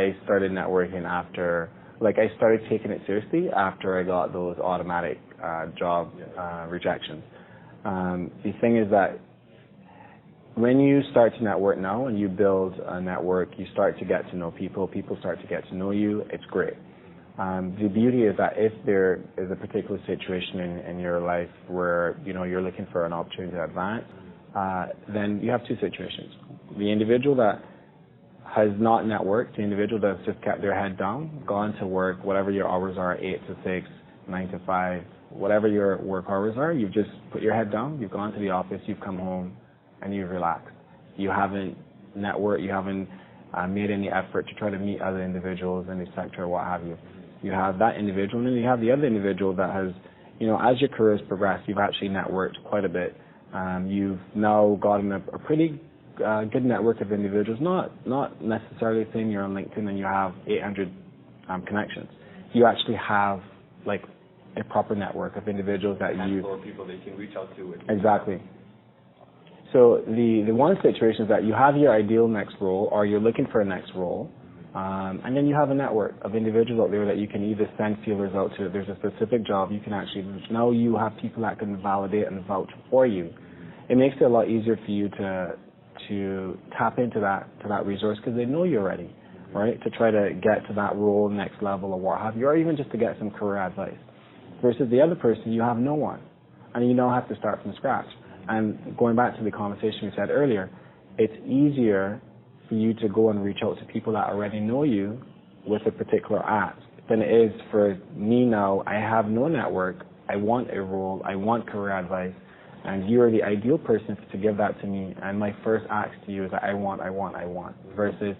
I started networking after, like I started taking it seriously after I got those automatic job rejections. The thing is that when you start to network now and you build a network, you start to get to know people, people start to get to know you, it's great. The beauty is that if there is a particular situation in your life where, you know, you're looking for an opportunity to advance, then you have two situations. The individual that has not networked, the individual that's just kept their head down, gone to work, whatever your hours are, 8 to 6, 9 to 5, whatever your work hours are, you've just put your head down, you've gone to the office, you've come home, and you've relaxed. You haven't networked, you haven't made any effort to try to meet other individuals in the sector or what have you. You have that individual, and then you have the other individual that has, you know, as your career has progressed, you've actually networked quite a bit. You've now gotten a pretty good network of individuals, not necessarily saying you're on LinkedIn and you have 800 connections. You actually have, like, a proper network of individuals that you... Or people that you can reach out to. Exactly. So the one situation is that you have your ideal next role, or you're looking for a next role, and then you have a network of individuals out there that you can either send feelers out to. If there's a specific job, you can actually, now you have people that can validate and vouch for you. It makes it a lot easier for you to tap into that resource because they know you're ready, right? To try to get to that role, next level, or what have you, or even just to get some career advice. Versus the other person, you have no one, and you now have to start from scratch. And going back to the conversation we said earlier, it's easier for you to go and reach out to people that already know you with a particular ask than it is for me now. I have no network, I want a role, I want career advice, and you are the ideal person to give that to me, and my first ask to you is that I want, versus,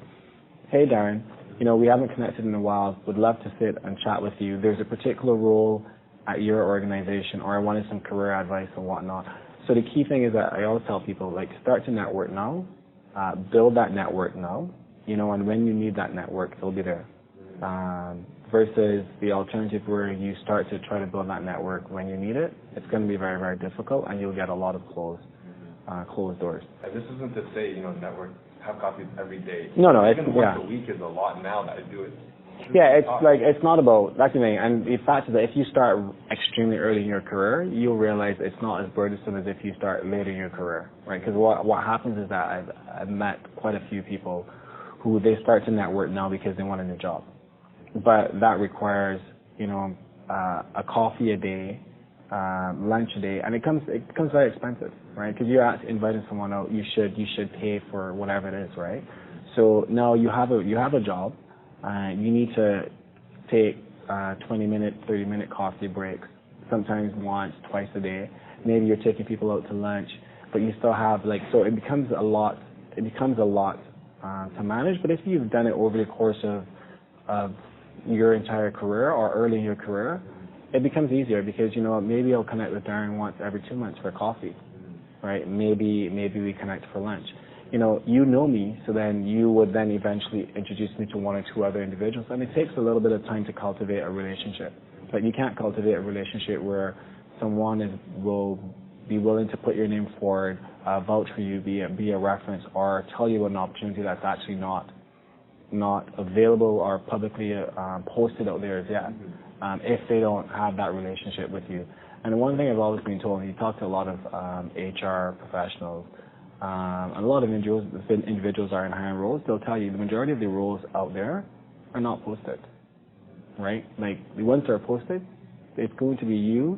hey Darren, you know, we haven't connected in a while, would love to sit and chat with you. There's a particular role at your organization, or I wanted some career advice and whatnot. So the key thing is that I always tell people, like, start to network now, build that network now, you know, and when you need that network, it'll be there. Versus the alternative where you start to try to build that network when you need it, it's going to be very, very difficult, and you'll get a lot of closed doors. And this isn't to say, you know, network, have coffee every day. No, even once a week is a lot now that I do it. Yeah, it's like, it's not about, that's the thing, and the fact is that if you start extremely early in your career, you'll realize it's not as burdensome as if you start later in your career, right? Because what happens is that I've met quite a few people who they start to network now because they want a new job. But that requires, you know, a coffee a day, lunch a day, and it becomes very expensive, right? Because you're inviting someone out, you should pay for whatever it is, right? So now you have a job. You need to take 20-minute, 30-minute coffee breaks, sometimes once, twice a day. Maybe you're taking people out to lunch, but you still have, like, so it becomes a lot to manage. But if you've done it over the course of your entire career or early in your career, it becomes easier because, you know, maybe I'll connect with Darren once every 2 months for coffee, right? Maybe we connect for lunch. You know me, so then you would then eventually introduce me to one or two other individuals, and it takes a little bit of time to cultivate a relationship. But you can't cultivate a relationship where someone will be willing to put your name forward, vouch for you, be a reference, or tell you an opportunity that's actually not available or publicly posted out there as yet, if they don't have that relationship with you. And one thing I've always been told, and you talk to a lot of HR professionals, and a lot of individuals are in hiring roles, they'll tell you the majority of the roles out there are not posted, right? Like, the ones that are posted, it's going to be you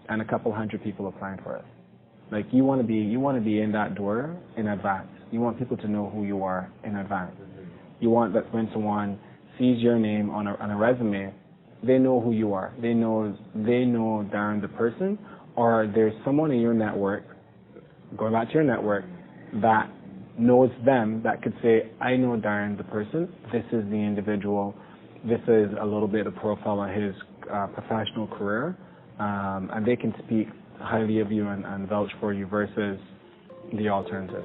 and a couple hundred people applying for it. Like, you want to be in that door in advance. You want people to know who you are in advance. You want that when someone sees your name on a resume, they know who you are. They know Darren the person, or there's someone in your network, going back to your network, that knows them, that could say, I know Darren the person, this is the individual, this is a little bit of profile on his professional career, and they can speak highly of you and vouch for you versus the alternative.